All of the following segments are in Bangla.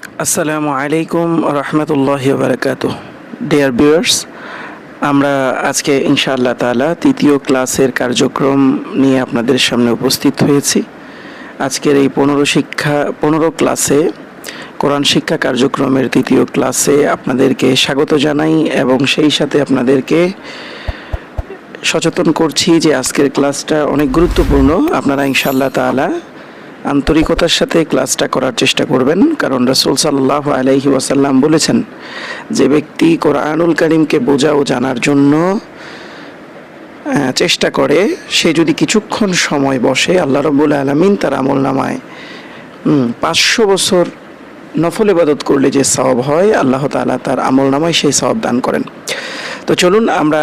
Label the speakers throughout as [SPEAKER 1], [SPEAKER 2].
[SPEAKER 1] আসসালামু আলাইকুম রহমতুল্লাহি বারাকাতুহ। ডিয়ার ভিউয়ার্স, আমরা আজকে ইনশাআল্লাহ তাআলা তৃতীয় ক্লাসের কার্যক্রম নিয়ে আপনাদের সামনে উপস্থিত হয়েছি। আজকের এই 15 ক্লাসে কোরআন শিক্ষা কার্যক্রমের তৃতীয় ক্লাসে আপনাদেরকে স্বাগত জানাই এবং সেই সাথে আপনাদেরকে সচেতন করছি যে আজকের ক্লাসটা অনেক গুরুত্বপূর্ণ। আপনারা ইনশাআল্লাহ তাআলা আন্তরিকতার সাথে ক্লাসটা করার চেষ্টা করবেন, কারণ রাসূল সাল্লাল্লাহু আলাইহি ওয়াসাল্লাম বলেছেন যে ব্যক্তি কোরআনুল কারীমকে বোঝা ও জানার জন্য চেষ্টা করে, সে যদি কিছুক্ষণ সময় বসে, আল্লাহ রাব্বুল আলামিন তার আমলনামায় 500 বছর নফল ইবাদত করলে যে সওয়াব হয়, আল্লাহ তাআলা তার আমলনামায় সেই সওয়াব দান করেন। তো চলুন আমরা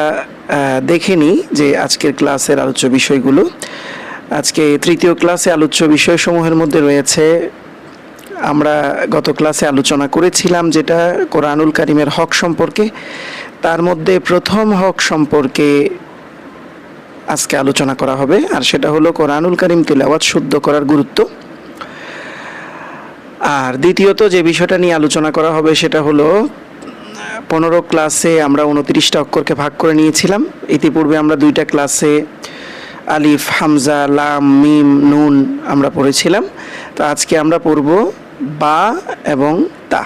[SPEAKER 1] দেখে নিই যে আজকের ক্লাসের আলোচ্য বিষয়গুলো। আজকে তৃতীয় ক্লাসে আলোচ্য বিষয়সমূহের মধ্যে রয়েছে, আমরা গত ক্লাসে আলোচনা করেছিলাম যেটা কোরআনুল কারীমের হক সম্পর্কে। তার মধ্যে প্রথম হক সম্পর্কে আজকে আলোচনা করা হবে, আর সেটা হলো কোরআনুল কারীম তিলাওয়াত শুদ্ধ করার গুরুত্ব। আর দ্বিতীয়ত যে বিষয়টা নিয়ে আলোচনা করা হবে সেটা হলো 15 ক্লাসে আমরা 29টা অক্ষরকে ভাগ করে নিয়েছিলাম। ইতিপূর্বে আমরা 2টা ক্লাসে আলিফ, হামজা, লাম, মিম, নুন আমরা পড়েছিলাম। তো আজকে আমরা পড়ব বা এবং তা।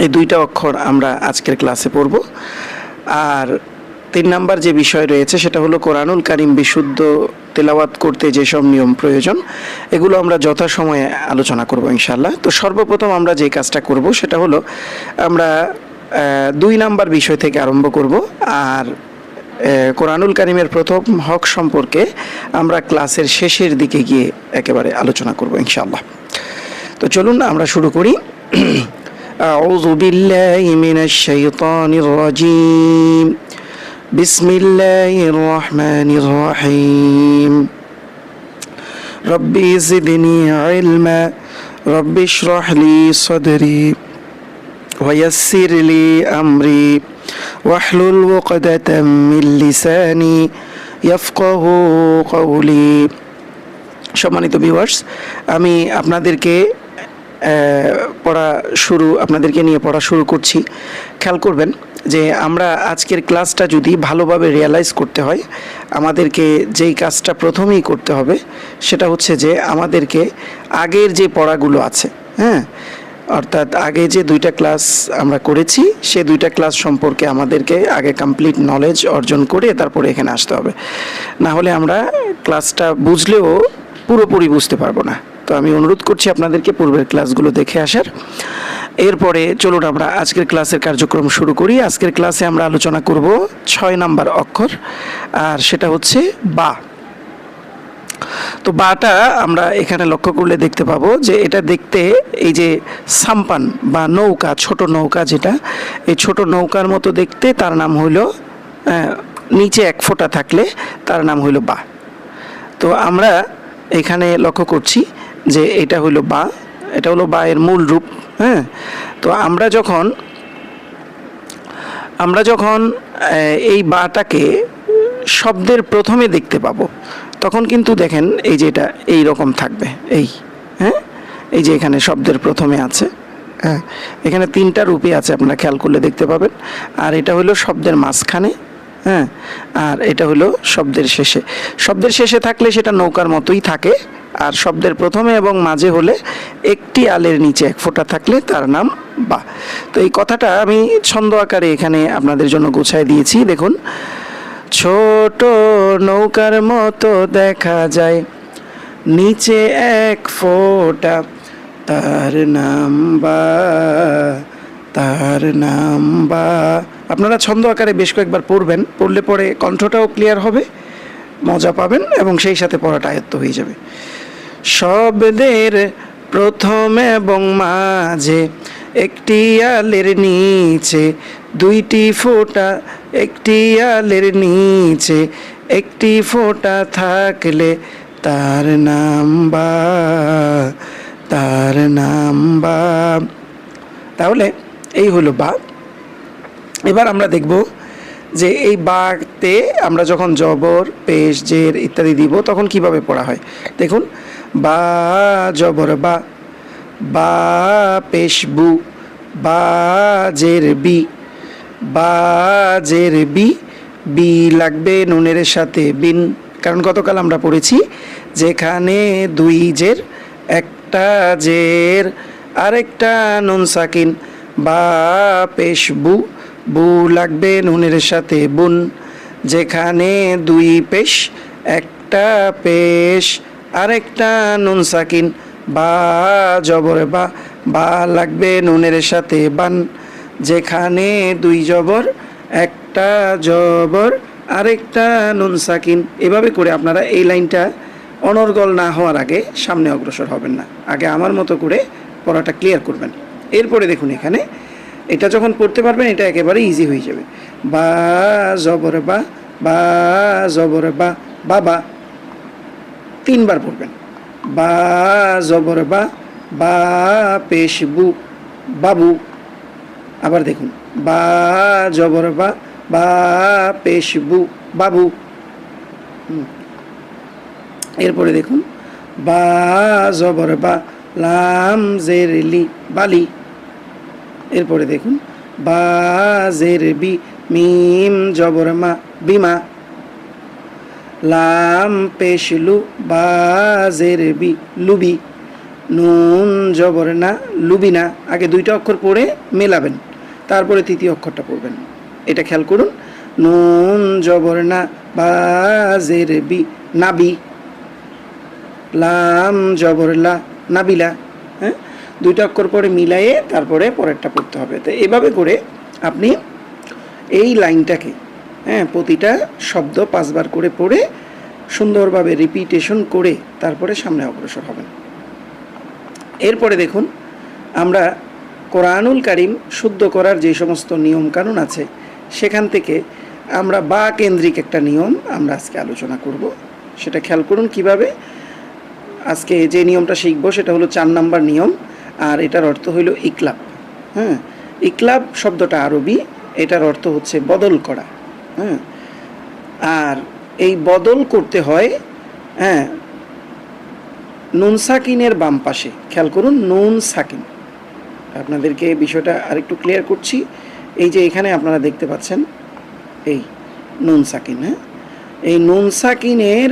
[SPEAKER 1] এই 2টা অক্ষর আমরা আজকের ক্লাসে পড়ব। আর 3 নাম্বার যে বিষয় রয়েছে সেটা হলো কোরআনুল কারীম বিশুদ্ধ তেলাওয়াত করতে যেসব নিয়ম প্রয়োজন, এগুলো আমরা যথাসময়ে আলোচনা করব ইনশাআল্লাহ। তো সর্বপ্রথম আমরা যে কাজটা করব সেটা হলো আমরা 2 নাম্বার বিষয় থেকে আরম্ভ করব, আর কোরআনুল কারীমের প্রথম হক সম্পর্কে আমরা ক্লাসের শেষের দিকে গিয়ে একেবারে আলোচনা করব ইনশাআল্লাহ। তো চলুন আমরা শুরু করি। আউযু বিল্লাহি মিনাশ শাইতানির রাজীম। বিসমিল্লাহির রহমানির রহিম। রব্বি জিদনি ইলমা রব্বি ইশরাহ লি সাদরি ওয়া ইয়াসসির লি আমরি ওয়াহলুল উকদাতাম মিন লিসানি ইয়াফকাহু কওলি। সম্মানিত ভিউয়ার্স, আমি আপনাদেরকে নিয়ে পড়া শুরু করছি। খেয়াল করবেন যে আমরা আজকের ক্লাসটা যদি ভালোভাবে রিয়ালাইজ করতে হয়, আমাদেরকে যেই কাজটা প্রথমেই করতে হবে সেটা হচ্ছে যে আমাদেরকে আগের যে পড়াগুলো আছে, অর্থাৎ আগে যে 2টা ক্লাস আমরা করেছি সে 2টা ক্লাস সম্পর্কে আমাদেরকে আগে কমপ্লিট নলেজ অর্জন করে তারপরে এখানে আসতে হবে। না হলে আমরা ক্লাসটা বুঝলেও পুরোপুরি বুঝতে পারবো না। তো আমি অনুরোধ করছি আপনাদেরকে পূর্বের ক্লাসগুলো দেখে আসার। এরপরে চলুন আমরা আজকের ক্লাসের কার্যক্রম শুরু করি। আজকের ক্লাসে আমরা আলোচনা করব 6 নাম্বার অক্ষর, আর সেটা হচ্ছে বা। তো বাটা আমরা এখানে লক্ষ্য করলে দেখতে পাবো যে এটা দেখতে এই যে সাম্পান বা নৌকা, ছোট নৌকা যেটা, এই ছোট নৌকার মতো দেখতে, তার নাম হইল নিচে 1 ফোঁটা থাকলে তার নাম হইল বা। তো আমরা এখানে লক্ষ্য করছি যে এটা হইল বা, এটা হলো বা এর মূল রূপ। তো আমরা যখন এই বাটাকে শব্দের প্রথমে দেখতে পাবো, তখন কিন্তু দেখেন এই যে এটা এই রকম থাকবে, এই যে এখানে শব্দের প্রথমে আছে, এখানে 3টা রূপে আছে, আপনারা খেয়াল করলে দেখতে পাবেন। আর এটা হলো শব্দের মাঝখানে, আর এটা হলো শব্দের শেষে। শব্দের শেষে থাকলে সেটা নৌকার মতোই থাকে, আর শব্দের প্রথমে এবং মাঝে হলে একটি আলের নিচে 1 ফোঁটা থাকলে তার নাম বা। তো এই কথাটা আমি ছন্দ আকারে এখানে আপনাদের জন্য গোছায় দিয়েছি। দেখুন, ছোট নৌকার মতো দেখা যায়, নিচে 1 ফোঁটা, তার নাম বা, তার নাম বা। আপনারা ছন্দ আকারে বেশ কয়েকবার পড়বেন, পড়লে পরে কণ্ঠটাও ক্লিয়ার হবে, মজা পাবেন এবং সেই সাথে পড়াটা আয়ত্ত হয়ে যাবে। শব্দের প্রথম এবং মাঝে একটি আলের নিচে 2টি ফোঁটা, একটি আলের নিচে একটি ফোঁটা থাকলে তার নাম বা, তার নাম বা। তাহলে এই হলো বা। এবার আমরা দেখব যে এই বাতে আমরা যখন জবর, পেশ, জের ইত্যাদি দিব তখন কিভাবে পড়া হয়। দেখুন, বা জবর বা, বা পেশ বু, বাজের বি, বাজের বি, বি লাগবে নুনের সাথে বিন। কারণ গতকাল আমরা পড়েছি যেখানে দুই জের, একটা জের আরেকটা নুন সাকিন, বা পেশ বু, বু লাগবে নুনের সাথে বুন। যেখানে দুই পেশ, একটা পেশ আরেকটা নুন সাকিন, বা জবর বা, বা লাগবে নুনের সাথে বান। যেখানে দুই জবর, একটা জবর আরেকটা নুন সাকিন। এভাবে করে আপনারা এই লাইনটা অনর্গল না হওয়ার আগে সামনে অগ্রসর হবেন না, আগে আমার মতো করে পড়াটা ক্লিয়ার করবেন। এরপরে দেখুন এখানে এটা যখন পড়তে পারবেন এটা একেবারে ইজি হয়ে যাবে। বা জবর বা, বা জবর বা, বাবা, তিনবার পড়বেন। বা জবর বা, বা পেশ বু, বাবু। আবার দেখুন বা জবর বা, বা পেশ বু, বাবু। এরপরে দেখুন বা জবর বা, লাম জের লি, বালি। এরপরে দেখুন বা জের বি, মিম জবর মা, বিমা। লাম পেশ লু, বা জের বি, লুবি। নুন জবর না, লুবিনা। আগে দুইটা অক্ষর পড়ে মেলাবেন, তারপরে তৃতীয় অক্ষরটা পড়বেন। এটা খেয়াল করুন। নুন জবর না, বা জের বি, নাবি। লাম জবর লা, নাবিলা। হ্যাঁ, দুইটা অক্ষর পরে মিলাইয়ে তারপরে পরেরটা পড়তে হবে। তো এভাবে করে আপনি এই লাইনটাকে, হ্যাঁ, প্রতিটা শব্দ 5 বার করে পড়ে সুন্দরভাবে রিপিটেশন করে তারপরে সামনে অগ্রসর হবেন। এরপরে দেখুন আমরা কোরআনুল কারীম শুদ্ধ করার যে সমস্ত নিয়ম কানুন আছে সেখান থেকে আমরা বা কেন্দ্রিক একটা নিয়ম আমরা আজকে আলোচনা করব। সেটা খেয়াল করুন কিভাবে। আজকে যে নিয়মটা শিখব সেটা হলো 4 নাম্বার নিয়ম, আর এটার অর্থ হইল ইকলাব। হ্যাঁ, ইকলাব শব্দটা আরবি, এটার অর্থ হচ্ছে বদল করা। হ্যাঁ, আর এই বদল করতে হয়, হ্যাঁ, নুন সাকিনের বাম পাশে। খেয়াল করুন নুন সাকিন। আপনাদেরকে বিষয়টা আরেকটু ক্লিয়ার করছি। এই যে এখানে আপনারা দেখতে পাচ্ছেন এই নুন সাকিন, হ্যাঁ, এই নুন সাকিনের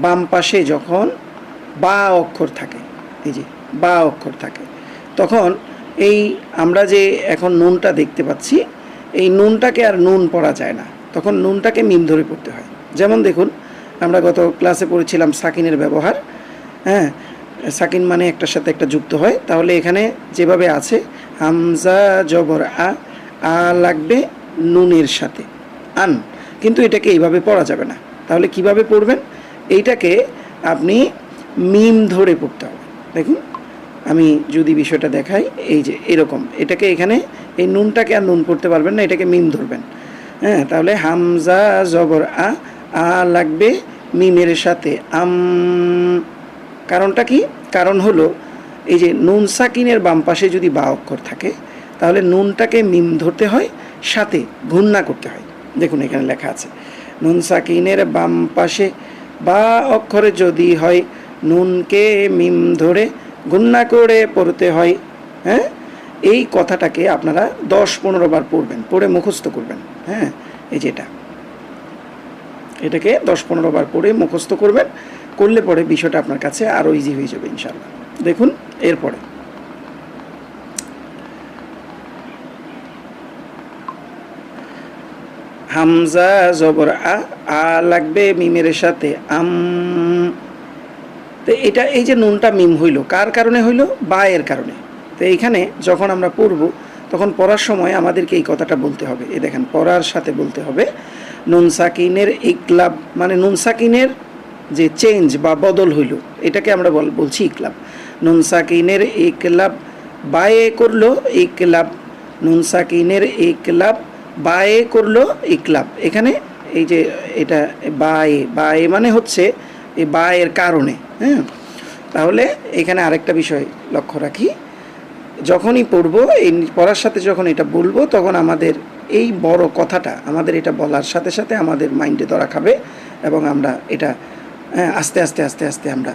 [SPEAKER 1] বাম পাশে যখন বা অক্ষর থাকে, এই যে বা অক্ষর থাকে, তখন এই আমরা যে এখন নুনটা দেখতে পাচ্ছি এই নুনটাকে আর নুন পড়া যায় না, তখন নুনটাকে মিম ধরে পড়তে হয়। যেমন দেখুন আমরা গত ক্লাসে পড়েছিলাম সাকিনের ব্যবহার। হ্যাঁ, সাকিন মানে একটার সাথে একটা যুক্ত হয়। তাহলে এখানে যেভাবে আছে হামজা জবর আ, আ লাগবে নুনের সাথে আন, কিন্তু এটাকে এইভাবে পড়া যাবে না। তাহলে কিভাবে পড়বেন? এইটাকে আপনি মিম ধরে পড়তে হবে। দেখুন আমি যদি বিষয়টা দেখাই, এই যে এরকম, এটাকে এখানে এই নুনটাকে আর নুন পড়তে পারবেন না, এটাকে মিম ধরবেন। হ্যাঁ, তাহলে হামজা জবর আ, আ লাগবে মিমের সাথে আম। কারণটা কি? কারণ হলো এই যে নুন সাকিনের বাম পাশে যদি বা অক্ষর থাকে তাহলে নুনটাকে মিম ধরতে হয়, সাথে গুণনা করতে হয়। দেখুন এখানে লেখা আছে নুন সাকিনের বাম পাশে বা অক্ষরে যদি হয় নুনকে মিম ধরে গুণনা করে পড়তে হয়। হ্যাঁ, এই কথাটাকে আপনারা 10-15 বার পড়বেন, পড়ে মুখস্থ করবেন। হ্যাঁ, এই যেটা, এটাকে 10-15 বার পড়ে মুখস্থ করবেন, করলে পরে বিষয়টা আপনার কাছে আরও ইজি হয়ে যাবে ইনশাআল্লাহ। দেখুন এরপরে হামজা জবর আ, আ লাগবে মিমের সাথে আম। তো এটা এই যে নুনটা মিম হইল কার কারণে হইল? বা এর কারণে। তো এইখানে যখন আমরা পড়ব তখন পড়ার সময় আমাদেরকে এই কথাটা বলতে হবে। এই দেখেন পড়ার সাথে বলতে হবে নুন সাকিনের ইকলাব, মানে নুন সাকিনের যে চেঞ্জ বা বদল হইল এটাকে আমরা বলছি ইকলাব। নুন সাকিনের ইকলাব বায়ে করলো ইকলাব, নুন সাকিনের ইকলাব বায়ে করলো ইকলাব। এখানে এই যে এটা বায়ে, বায়ে মানে হচ্ছে এই বায়ের কারণে। হ্যাঁ, তাহলে এখানে আরেকটা বিষয় লক্ষ্য রাখি, যখনই পড়বো এই পড়ার সাথে যখন এটা বলবো তখন আমাদের এই বড় কথাটা আমাদের এটা বলার সাথে সাথে আমাদের মাইন্ডে ধরা খাবে এবং আমরা এটা আস্তে আস্তে আস্তে আস্তে আমরা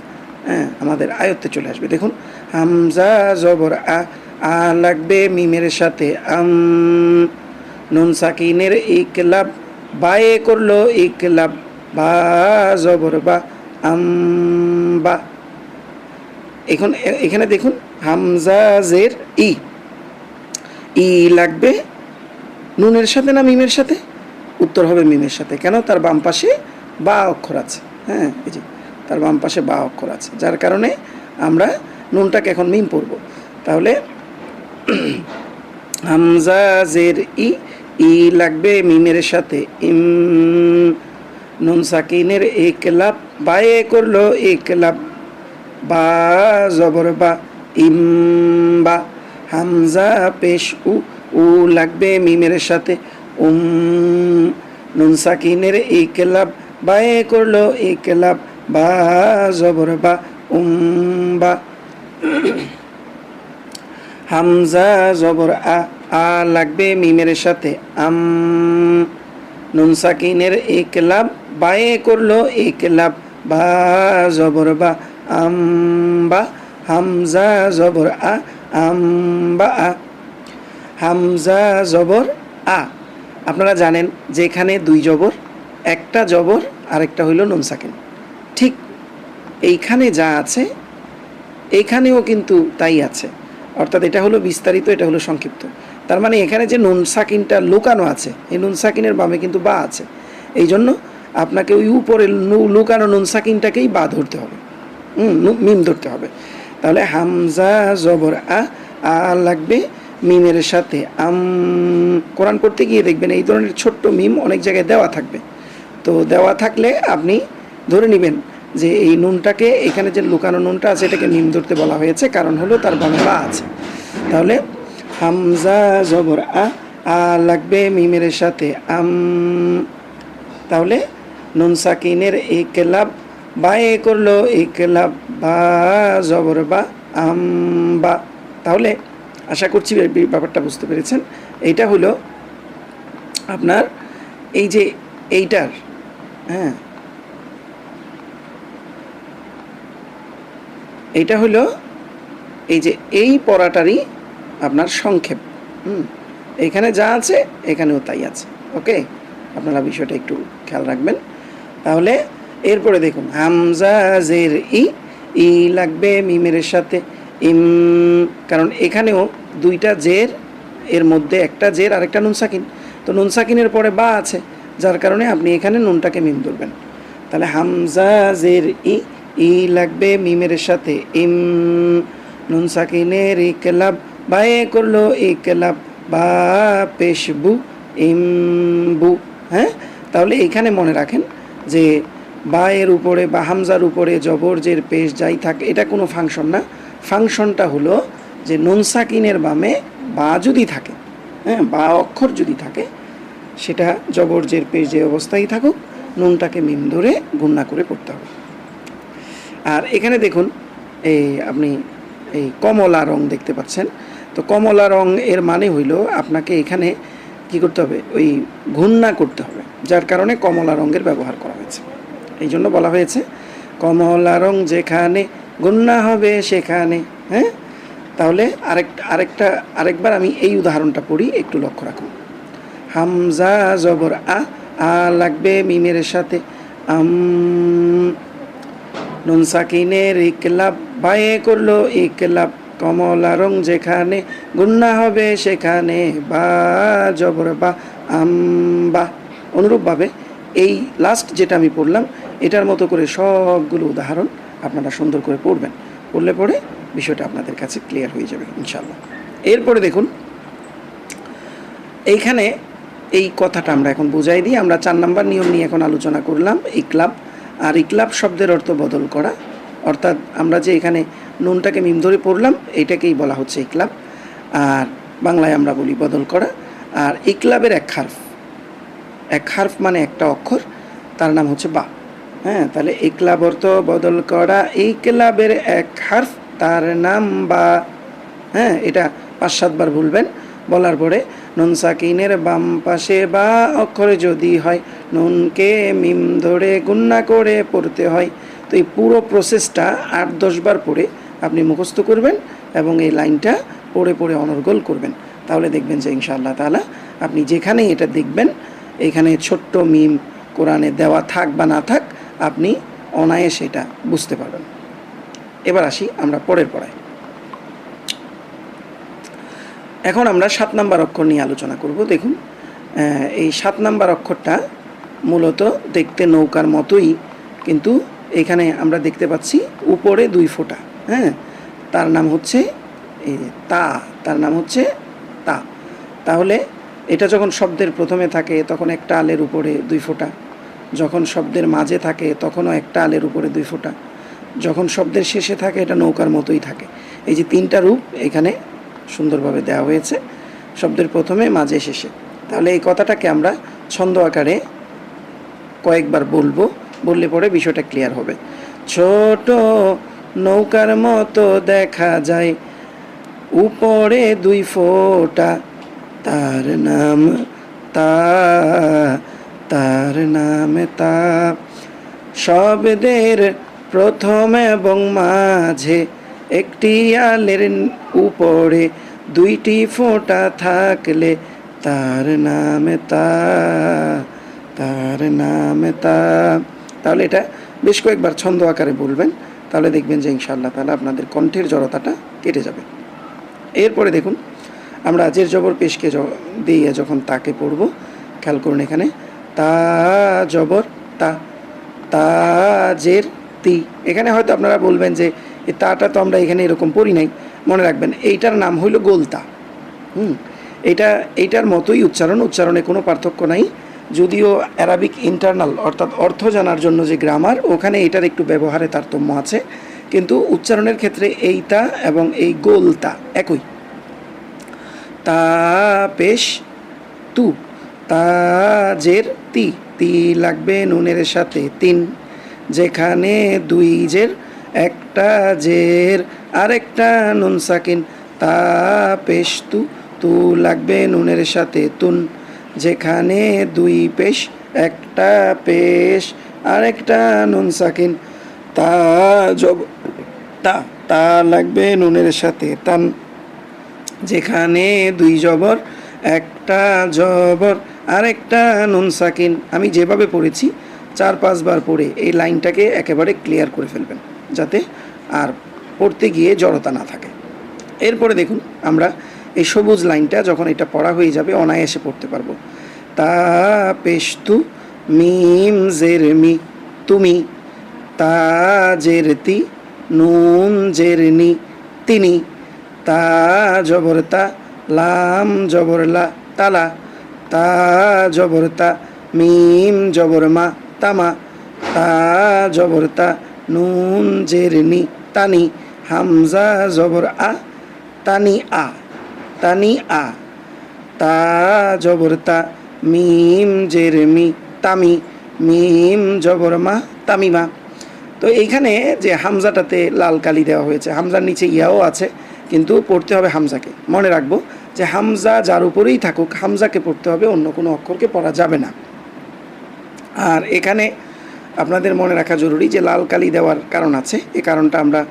[SPEAKER 1] আমাদের আয়ত্তে চলে আসবে। দেখুন হামজা জবর আ লাগবে মিমের সাথে নুন সাকিনের ইকলাব বায়ে করলো ইকলাব বা জবর বা বা। এখন এখানে দেখুন হামজা জের ই লাগবে নুনের সাথে না মিমের সাথে? উত্তর হবে মিমের সাথে। কেন? তার বাম পাশে বা অক্ষর আছে। হ্যাঁ, এই যে তার বাম পাশে বা অক্ষর আছে, যার কারণে আমরা নুনটাকে এখন মিম পড়ব। তাহলে হামজা জের ই লাগবে মিমের সাথে নুন সাকিনের ইকলাব বায়ে করলো ইকলাব বা জবর বা বা। হামজা পেশ উ লাগবে মিমের সাথে নুন সাকিনের ইকলাব বায়ে করলো ইকলাব বা জবর বা বা। হামজা জবর আ লাগবে মিমের সাথে নুন সাকিনের ইকলাব বায়ে করলো ইকলাব বা জবর বা বা। হামজা জবর বা হামজা জবর আপনারা জানেন যে এখানে দুই জবর, একটা জবর আরেকটা হইল নুন সাকিন। ঠিক এইখানে যা আছে এইখানেও কিন্তু তাই আছে, অর্থাৎ এটা হলো বিস্তারিত, এটা হলো সংক্ষিপ্ত। তার মানে এখানে যে নুন সাকিনটা লুকানো আছে, এই নুন সাকিনের বামে কিন্তু বা আছে। এই জন্য আপনাকে ওই উপরে লুকানো নুন সাকিনটাকেই বা ধরতে হবে, মিম ধরতে হবে। তাহলে হামজা জবর আ লাগবে মিমের সাথে কোরআন পড়তে গিয়ে দেখবেন এই ধরনের ছোট্ট মিম অনেক জায়গায় দেওয়া থাকবে। তো দেওয়া থাকলে আপনি ধরে নেবেন যে এই নুনটাকে, এখানে যে লুকানো নুনটা আছে এটাকে মিম ধরতে বলা হয়েছে, কারণ হলো তার বামে বা আছে। তাহলে হামজা জবর আ লাগবে মিমের সাথে তাহলে নুন সাকিনের ইকলাব বায়ে করলো ইকলাব বা জবর বা বা। তাহলে আশা করছি ব্যাপারটা বুঝতে পেরেছেন। এইটা হলো আপনার এই যে এইটার, হ্যাঁ, এইটা হলো এই যে এই পড়াটারই আপনার সংক্ষেপ। এখানে যা আছে এখানেও তাই আছে। ওকে, আপনারা বিষয়টা একটু খেয়াল রাখবেন। তাহলে এরপরে দেখুন হামজা জের ই লাগবে মিমের সাথে কারণ এখানেও দুইটা জের, এর মধ্যে একটা জের আর একটা নুন সাকিন। তো নুন সাকিনের পরে বা আছে, যার কারণে আপনি এখানে নুনটাকে মিম ধরবেন। তাহলে হামজা জের ই লাগবে মিমের সাথে নুন সাকিনের ইকলাব বায়ে করলো ইকলাব বা পেশবু বু। হ্যাঁ, তাহলে এইখানে মনে রাখেন যে বা এর উপরে বা হামজার উপরে জবর জের পেশ যাই থাকে, এটা কোনো ফাংশন না। ফাংশনটা হলো যে নুন সাকিনের বামে বা যদি থাকে, হ্যাঁ, বা অক্ষর যদি থাকে, সেটা জবর জের পেশ যে অবস্থায় থাকুক নুনটাকে মিম ধরে গুণনা করে পড়তে হবে। আর এখানে দেখুন এই আপনি এই কমলা রং দেখতে পাচ্ছেন। তো কমলা রং এর মানে হইল আপনাকে এখানে কি করতে হবে, ওই গুণনা করতে হবে, যার কারণে কমলা রঙের ব্যবহার করা হয়েছে। এই জন্য বলা হয়েছে কমলা রং যেখানে গুণনা হবে সেখানে। হ্যাঁ, তাহলে আরেকবার আমি এই উদাহরণটা পড়ি, একটু লক্ষ্য রাখুন। হামজা জবর আ লাগবে মিমের সাথে নুন সাকিনের ইকলাব বায়ে করলো ইকলাব কমলা রং যেখানে গুণনা হবে সেখানে বা জবর বা বা। অনুরূপভাবে এই লাস্ট যেটা আমি পড়লাম এটার মতো করে সবগুলো উদাহরণ আপনারা সুন্দর করে পড়বেন। পড়লে পরে বিষয়টা আপনাদের কাছে ক্লিয়ার হয়ে যাবে ইনশাআল্লাহ। এরপরে দেখুন এইখানে এই কথাটা আমরা এখন বুঝাই দিই। আমরা 4 নম্বর নিয়ম নিয়ে এখন আলোচনা করলাম, ইকলাব। আর ইকলাব শব্দের অর্থ বদল করা, অর্থাৎ আমরা যে এখানে নুনটাকে মিম ধরে পড়লাম এটাকেই বলা হচ্ছে ইকলাব, আর বাংলায় আমরা বলি বদল করা। আর ইকলাবের এক হারফ মানে একটা অক্ষর, তার নাম হচ্ছে বা। হ্যাঁ, তাহলে ইকলাব অর্থ বদল করা, ইকলাবের এক হারফ তার নাম বা। হ্যাঁ, এটা 5-7 বার বলবেন। বলার পরে নুন সাকিনের বাম পাশে বা অক্ষরে যদি হয় নুনকে মিম ধরে গুণনা করে পড়তে হয়। তো এই পুরো প্রসেসটা 8-10 বার পড়ে আপনি মুখস্থ করবেন এবং এই লাইনটা পড়ে পড়ে অনর্গল করবেন। তাহলে দেখবেন যে ইনশাআল্লাহ তাআলা আপনি যেখানেই এটা দেখবেন, এখানে ছোট্ট মিম কোরআনে দেওয়া থাক বা না থাক, আপনি অনায়াসে এটা বুঝতে পারবেন। এবার আসি আমরা পরের পড়ায়। এখন আমরা 7 নাম্বার অক্ষর নিয়ে আলোচনা করব। দেখুন, এই 7 নাম্বার অক্ষরটা মূলত দেখতে নৌকার মতোই, কিন্তু এখানে আমরা দেখতে পাচ্ছি উপরে 2 ফোঁটা। হ্যাঁ, তার নাম হচ্ছে এই তা, তার নাম হচ্ছে তা। তাহলে এটা যখন শব্দের প্রথমে থাকে তখন একটা আলের উপরে 2 ফোঁটা, যখন শব্দের মাঝে থাকে তখনও একটা আলের উপরে 2 ফোঁটা, যখন শব্দের শেষে থাকে এটা নৌকার মতোই থাকে। এই যে 3টা রূপ এখানে সুন্দরভাবে দেওয়া হয়েছে, শব্দের প্রথমে, মাঝে, শেষে। তাহলে এই কথাটাকে আমরা ছন্দ আকারে কয়েকবার বলবো, বললে পরে বিষয়টা ক্লিয়ার হবে। ছোট নৌকার মতো দেখা যায়, উপরে 2 ফোঁটা, তার নাম তা, তার নাম তা। শব্দের প্রথম এবং মাঝে একটি আলের উপরে 2টি ফোঁটা থাকলে তার নাম তা, তার নাম তা। তাহলে এটা বেশ কয়েকবার ছন্দ আকারে বলবেন, তাহলে দেখবেন যে ইনশাআল্লাহ তাআলা আপনাদের কণ্ঠের জড়তাটা কেটে যাবে। এরপরে দেখুন, আমরা জের জবর পেশকে দিয়ে যখন তাকে পড়ব, খেয়াল করুন এখানে তা জবর তা, তাজের তি। এখানে হয়তো আপনারা বলবেন যে এই তাটা তো আমরা এখানে এরকম পড়ি নাই। মনে রাখবেন এইটার নাম হইল গোলতা। এইটার মতোই উচ্চারণে কোনো পার্থক্য নাই। যদিও অ্যারাবিক ইন্টারনাল অর্থাৎ অর্থ জানার জন্য যে গ্রামার, ওখানে এটার একটু ব্যবহারে তারতম্য আছে, কিন্তু উচ্চারণের ক্ষেত্রে এইটা এবং এই গোলতা একই। তা পেশ তু, তাজের তি, তি লাগবে নুনের সাথে 3, যেখানে 2 জের, একটা জের, আরেকটা নুন সাকিন। তা পেশ তু, তু লাগবে নুনের সাথে তুন, যেখানে 2 পেশ, একটা পেশ, আরেকটা নুন সাকিন। তা জব তা, তা লাগবে নুনের সাথে তান, যেখানে 2 জবর, একটা জবর, আরেকটা নুন সাকিন। আমি যেভাবে পড়েছি 4-5 বার পড়ে এই লাইনটাকে একেবারে ক্লিয়ার করে ফেলবেন, যাতে আর পড়তে গিয়ে জড়তা না থাকে। এরপরে দেখুন, আমরা এই সবুজ লাইনটা যখন এটা পড়া হয়ে যাবে অনায়াসে পড়তে পারবো। তা পেশতু, মিম জের মি, তুমি, তা জের তি, নুন জের নি, তিনি, তা জবর তা, লাম জবর লা, তালা, তা জবর তা, মিম জবর মা, তামা, তা জবর তা, নুন জের নি, তানি, হামজা জবর আ, তানি আ, তানি আ, তা জবর তা, মিম জের মি, তামি, মিম জবর মা, তামিমা। তো এইখানে যে হামজাটাতে লাল কালি দেওয়া হয়েছে, হামজার নিচে ইয়াও আছে, কিন্তু পড়তে হবে হামজাকে। মনে রাখবো যে হামজা যার উপরেই থাকুক, হামজাকে পড়তে হবে, অন্য কোনো অক্ষরকে পড়া যাবে না। আর এখানে আপনাদের মনে রাখা জরুরি যে লাল কালি দেওয়ার কারণ আছে, এই কারণটা আমরা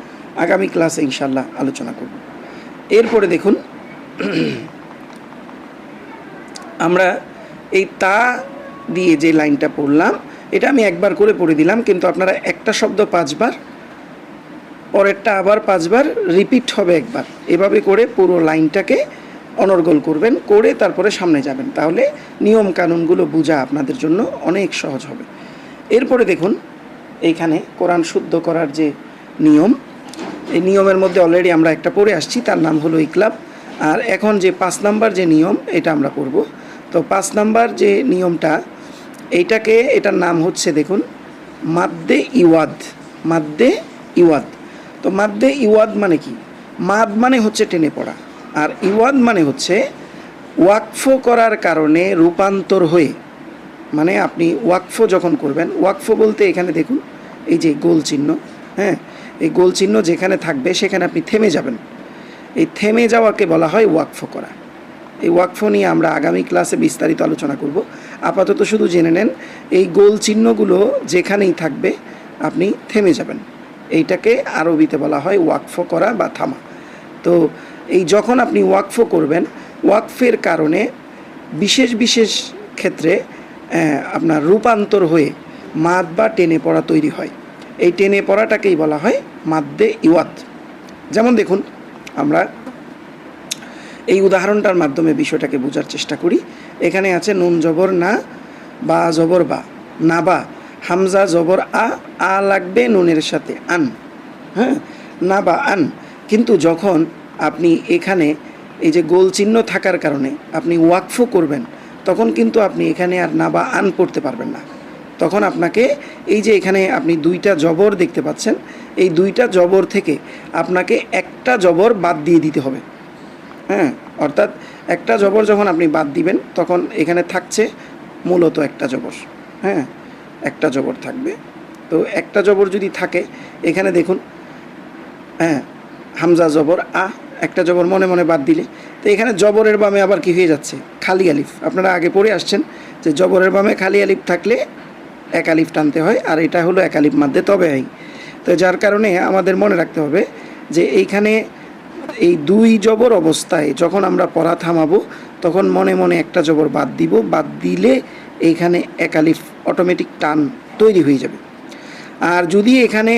[SPEAKER 1] আগামী ক্লাসে ইনশাল্লাহ আলোচনা করব। এরপরে দেখুন, আমরা এই তা দিয়ে যে লাইনটা পড়লাম, এটা আমি একবার করে পড়ে দিলাম, কিন্তু আপনারা একটা শব্দ 5 বার, পরেরটা আবার 5 বার রিপিট হবে একবার, এভাবে করে পুরো লাইনটাকে অনর্গল করবেন, করে তারপরে সামনে যাবেন। তাহলে নিয়ম কানুনগুলো বোঝা আপনাদের জন্য অনেক সহজ হবে। এরপরে দেখুন, এইখানে কোরআন শুদ্ধ করার যে নিয়ম, এই নিয়মের মধ্যে অলরেডি আমরা একটা পড়ে আসছি, তার নাম হলো ইকলাব। আর এখন যে 5 নাম্বার যে নিয়ম, এটা আমরা পড়ব। তো 5 নাম্বার যে নিয়মটা, এটার নাম হচ্ছে দেখুন মাদ্দে ইওয়াদ। মাদ্দে ইওয়াদ। তো মাদ্দে ইওয়াদ মানে কি? মাদ মানে হচ্ছে টেনে পড়া, আর ইওয়াদ মানে হচ্ছে ওয়াকফ করার কারণে রূপান্তর হয়ে, মানে আপনি ওয়াকফ যখন করবেন, ওয়াকফ বলতে এখানে দেখুন এই যে গোল চিহ্ন, হ্যাঁ, এই গোল চিহ্ন যেখানে থাকবে সেখানে আপনি থেমে যাবেন। এই থেমে যাওয়াকে বলা হয় ওয়াকফ করা। এই ওয়াকফ নিয়ে আমরা আগামী ক্লাসে বিস্তারিত আলোচনা করব। আপাতত শুধু জেনে নেন, এই গোল চিহ্নগুলো যেখানেই থাকবে আপনি থেমে যাবেন। এইটাকে আরবিতে বলা হয় ওয়াকফ করা বা থামা। তো এই যখন আপনি ওয়াকফ করবেন, ওয়াকফের কারণে বিশেষ বিশেষ ক্ষেত্রে আপনার রূপান্তর হয়ে মাদ বা টেনে পড়া তৈরি হয়। এই টেনে পড়াটাকেই বলা হয় মাদ্দে ইওয়াত। যেমন দেখুন, আমরা এই উদাহরণটার মাধ্যমে বিষয়টাকে বোঝার চেষ্টা করি। এখানে আছে নুন জবর না, বা জবর বা, না বা, হামজা জবর আ লাগবে নুনের সাথে আন, হ্যাঁ, না বা আন। কিন্তু যখন আপনি এখানে এই যে গোল চিহ্ন থাকার কারণে আপনি ওয়াকফ করবেন, তখন কিন্তু আপনি এখানে আর না বা আন পড়তে পারবেন না। তখন আপনাকে এই যে এখানে আপনি দুইটা জবর দেখতে পাচ্ছেন, এই দুইটা জবর থেকে আপনাকে একটা জবর বাদ দিয়ে দিতে হবে। হ্যাঁ, অর্থাৎ একটা জবর যখন আপনি বাদ দিবেন, তখন এখানে থাকছে মূলত একটা জবর। হ্যাঁ, একটা জবর থাকবে। তো একটা জবর যদি থাকে, এখানে দেখুন, হ্যাঁ, হামজা জবর একটা জবর মনে মনে বাদ দিলে, তো এখানে জবরের বামে আবার কি হয়ে যাচ্ছে? খালি আলিফ। আপনারা আগে পড়ে আসছেন যে জবরের বামে খালি আলিফ থাকলে এক আলিফ টানতে হয়, আর এটা হলো এক আলিফ মাদ্দে তবে। তো যার কারণে আমাদের মনে রাখতে হবে যে এইখানে এই দুই জবর অবস্থায় যখন আমরা পড়া থামাবো, তখন মনে মনে একটা জবর বাদ দিব। বাদ দিলে এইখানে এক আলিফ অটোমেটিক টান তৈরি হয়ে যাবে। আর যদি এখানে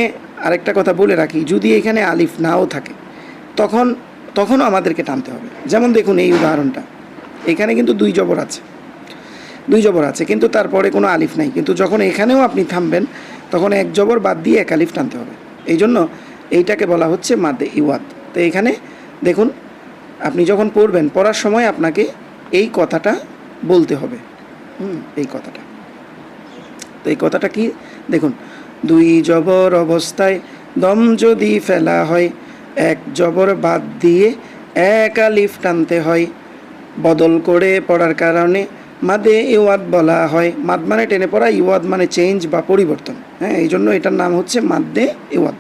[SPEAKER 1] আরেকটা কথা বলে রাখি, যদি এখানে আলিফ নাও থাকে, তখনও আমাদেরকে টানতে হবে। যেমন দেখুন এই উদাহরণটা, এখানে কিন্তু দুই জবর আছে, কিন্তু তারপরে কোনো আলিফ নাই। কিন্তু যখন এখানেও আপনি থামবেন, তখন এক জবর বাদ দিয়ে এক আলিফ টানতে হবে। এই জন্য এইটাকে বলা হচ্ছে মাদ্দে ইওয়াত। তো এখানে দেখুন, আপনি যখন পড়বেন, পড়ার সময় আপনাকে এই কথাটা বলতে হবে। এই কথাটা, তো এই কথাটা কি দেখুন, দুই জবর অবস্থায় দম যদি ফেলা হয়, এক জবর বাদ দিয়ে এক আলিফ টানতে হয়, বদল করে পড়ার কারণে মাদে ইওয়াদ বলা হয়। মাদ মানে টেনে পড়া, ইওয়াদ মানে চেঞ্জ বা পরিবর্তন। হ্যাঁ, এই জন্য এটার নাম হচ্ছে মাদ্দে ইওয়াদ।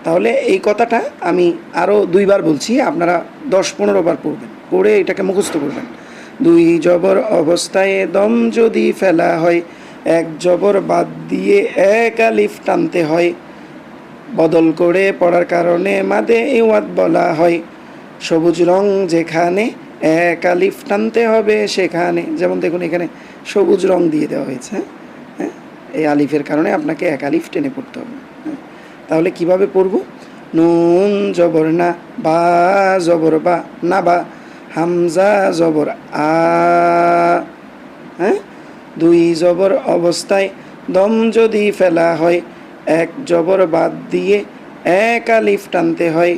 [SPEAKER 1] তাহলে এই কথাটা আমি আরও দুইবার বলছি, আপনারা 10-15 বার পড়বেন, পড়ে এটাকে মুখস্থ করবেন। দুই জবর অবস্থায় দম যদি ফেলা হয়, এক জবর বাদ দিয়ে এক আলিফ টানতে হয়, বদল করে পড়ার কারণে মাদে ইওয়াদ বলা হয়। সবুজ রং যেখানে, এক আলিফ টানতে হবে সেখানে। যেমন দেখুন, এখানে সবুজ রং দিয়ে দেওয়া হয়েছে। হ্যাঁ, এই আলিফের কারণে আপনাকে এক আলিফ টেনে পড়তে হবে। তাহলে কিভাবে পড়ব? নুন জবর না, বা জবর বা, না বা, হামজা জবর হ্যাঁ, দুই জবর অবস্থায় দম যদি ফেলা হয়, এক জবর বাদ দিয়ে এক আলিফ টানতে হয়,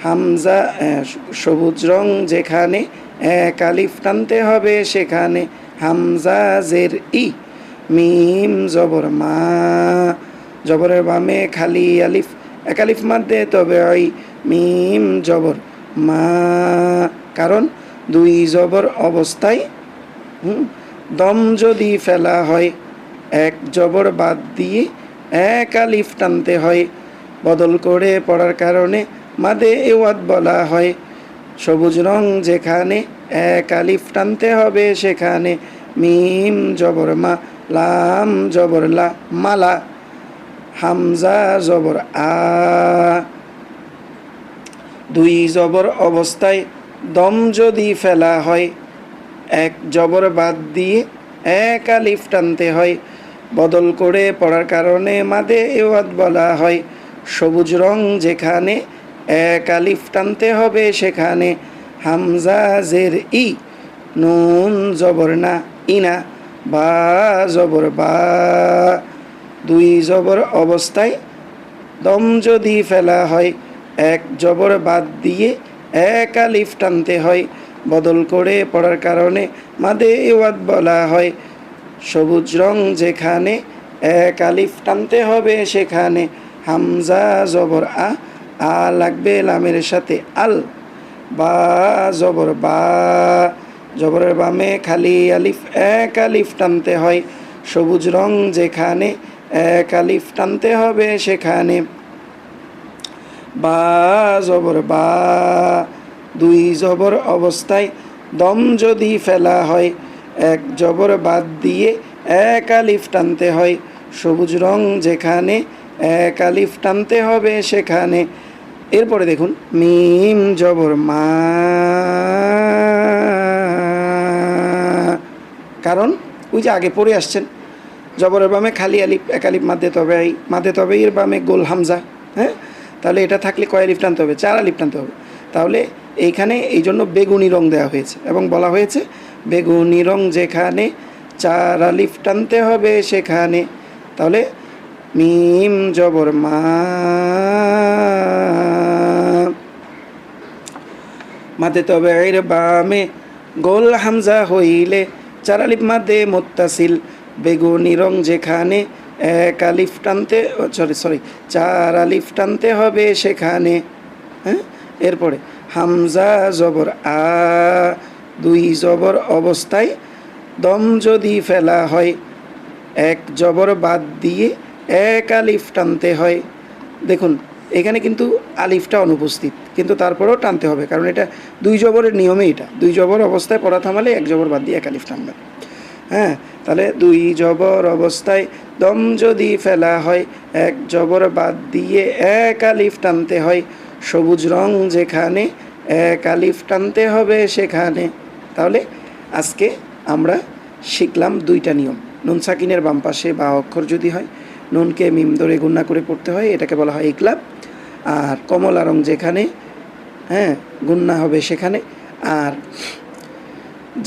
[SPEAKER 1] হামজা সবুজ রং যেখানে, এক আলিফ টানতে হবে সেখানে, হামজা জের ই, মিম জবর মা, জবরের বামে খালি আলিফ, এক আলিফ মাদ্দে তবে মিম জবর মা। কারণ দুই জবর অবস্থায় দম যদি ফেলা হয়, এক জবর বাদ দিয়ে এক আলিফ টানতে হয়, বদল করে পড়ার কারণে মাদে ইওয়াদ বলা হয়। সবুজ রং যেখানে, এক আলিফ টানতে হবে সেখানে, মিম জবর মা, লাম জবর লা, মালা, হামজা জবর দুই জবর অবস্থায় দম যদি ফেলা হয়, এক জবর বাদ দিয়ে এক আলিফ টানতে হয়, বদল করে পড়ার কারণে মাদে ইওয়াদ বলা হয়। সবুজ রং যেখানে, এক আলিফ টানতে হবে সেখানে, হামজা জের ই, নুন জবর না, ইনা, বা জবর বা, দুই জবর অবস্থায় দম যদি ফেলা হয়, এক জবর বাদ দিয়ে এক আলিফ টানতে হয়, বদল করে পড়ার কারণে মাদে ইওয়াদ বলা হয়। সবুজ রং যেখানে, এক আলিফ টানতে হবে সেখানে, হামজা জবর আ লাগবে লামের সাথে আল, বা জবর বা, জবরের বামে খালি আলিফ, এক আলিফ টানতে হয়, সবুজ রং যেখানে, এক আলিফ টানতে হবে সেখানে, বা জবর বা, দুই জবর অবস্থায় দম যদি ফেলা হয়, এক জবর বাদ দিয়ে এক আলিফ টানতে হয়, সবুজ রং যেখানে, এক আলিফ টানতে হবে সেখানে। এরপরে দেখুন মিম জবর মা, কারণ ওই যে আগে পড়ে আসছেন জবরের বামে খালি আলিফ, এক আলিফ মাদ্দে তবে এই, মাদ্দে তবে এর বামে গোল হামজা। হ্যাঁ, তাহলে এটা থাকলে কয় আলিফ টানতে হবে? 4 আলিফ টানতে হবে। তাহলে এইখানে এই জন্য বেগুনি রং দেওয়া হয়েছে এবং বলা হয়েছে বেগুনি রং যেখানে 4 আলিফ টানতে হবে সেখানে। তাহলে মিম জবর মা, মাদ্দে তবে এর বামে গোল হামজা হইলে 4 আলিফ মাদ্দে মুত্তাসিল, বেগুনি রং যেখানে এক আলিফ টানতে, সরি 4 আলিফ টানতে হবে সেখানে। হ্যাঁ, এরপরে হামজা জবর আ, 2 জবর অবস্থায় দম যদি ফেলা হয়, 1 জবর বাদ দিয়ে 1 আলিফ টানতে হয়। দেখুন এখানে কিন্তু আলিফটা অনুপস্থিত, কিন্তু তারপরেও টানতে হবে, কারণ এটা 2 জবরের নিয়মে। এটা 2 জবর অবস্থায় পড়া থামালে 1 জবর বাদ দিয়ে 1 আলিফ টানবেন। হ্যাঁ, তাহলে 2 জবর অবস্থায় দম যদি ফেলা হয়, 1 জবর বাদ দিয়ে 1 আলিফ টানতে হয়। সবুজ রং যেখানে 1 আলিফ টানতে হবে সেখানে। তাহলে আজকে আমরা শিখলাম 2টা নিয়ম। নুন সাকিনের বাম পাশে বা অক্ষর যদি হয়, নুনকে মিম ধরে গুণা করে পড়তে হয়, এটাকে বলা হয় ইকলাব। আর কমলা রং যেখানে, হ্যাঁ, গুণা হবে সেখানে। আর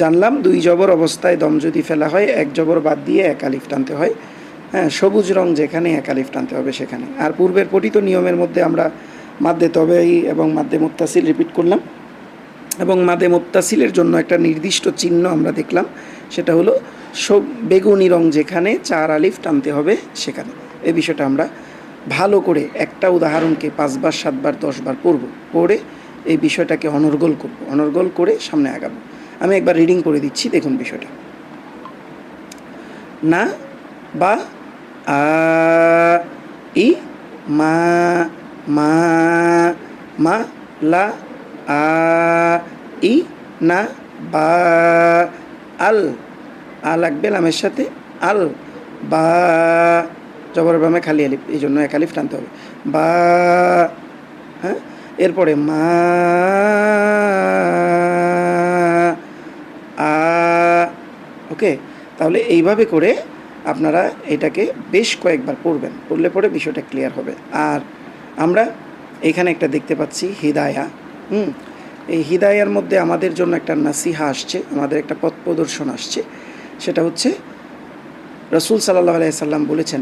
[SPEAKER 1] জানলাম 2 জবর অবস্থায় দম যদি ফেলা হয়, 1 জবর বাদ দিয়ে 1 আলিফ টানতে হয়। হ্যাঁ, সবুজ রং যেখানে 1 আলিফ টানতে হবে সেখানে। আর পূর্বের পঠিত নিয়মের মধ্যে আমরা মাদ্দে তবেই এবং মাদ্দে মুত্তাসিল রিপিট করলাম, এবং মাদ্দে মুত্তাসিলের জন্য একটা নির্দিষ্ট চিহ্ন আমরা দেখলাম, সেটা হলো বেগুনি রং যেখানে 4 আলিফ টানতে হবে সেখানে। এই বিষয়টা আমরা ভালো করে একটা উদাহরণকে 5 বার 7 বার 10 বার পড়ব, পড়ে এই বিষয়টাকে অনর্গল করব, অনর্গল করে সামনে আগাবো। আমি একবার রিডিং করে দিচ্ছি, দেখুন বিষয়টা। না বা আ, ই মা, মা মা লা আ, ই না বা, আল, আ লাগবে লামের সাথে, আল বা, জবর বামে খালি আলিফ, এই জন্য 1 আলিফ টানতে হবে, বা। হ্যাঁ, এরপরে মা আ, ওকে। তাহলে এইভাবে করে আপনারা এটাকে বেশ কয়েকবার পড়বেন, পড়লে পরে বিষয়টা ক্লিয়ার হবে। আর আমরা এখানে একটা দেখতে পাচ্ছি হিদায়া। এই হিদায়ার মধ্যে আমাদের জন্য একটা নাসিহা আসছে, আমাদের একটা পথ প্রদর্শন আসছে। সেটা হচ্ছে রাসূল সাল্লাল্লাহু আলাইহি সাল্লাম বলেছেন,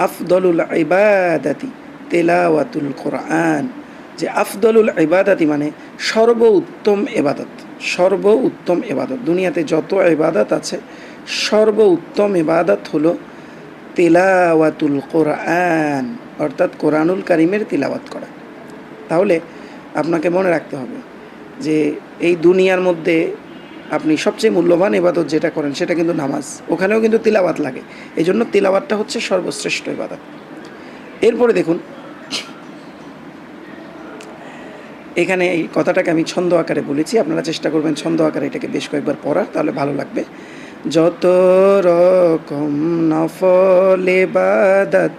[SPEAKER 1] আফদলুল ইবাদাতি তিলাওয়াতুল কোরআন, যে আফদলুল ইবাদাতি মানে সর্বোত্তম ইবাদত, সর্বোত্তম ইবাদত। দুনিয়াতে যত ইবাদত আছে সর্বোত্তম ইবাদত হলো তিলাওয়াতুল কোরআন, অর্থাৎ কোরআনুল কারীমের তিলাওয়াত করা। তাহলে আপনাকে মনে রাখতে হবে যে এই দুনিয়ার মধ্যে আপনি সবচেয়ে মূল্যবান ইবাদত যেটা করেন সেটা কিন্তু নামাজ, ওখানেও কিন্তু তিলাওয়াত লাগে। এই জন্য তিলাওয়াতটা হচ্ছে সর্বশ্রেষ্ঠ ইবাদত। এরপরে দেখুন এখানে এই কথাটাকে আমি ছন্দ আকারে বলেছি, আপনারা চেষ্টা করবেন ছন্দ আকারে এটাকে বেশ কয়েকবার পড়ার, তাহলে ভালো লাগবে। যত রকম নফল ইবাদত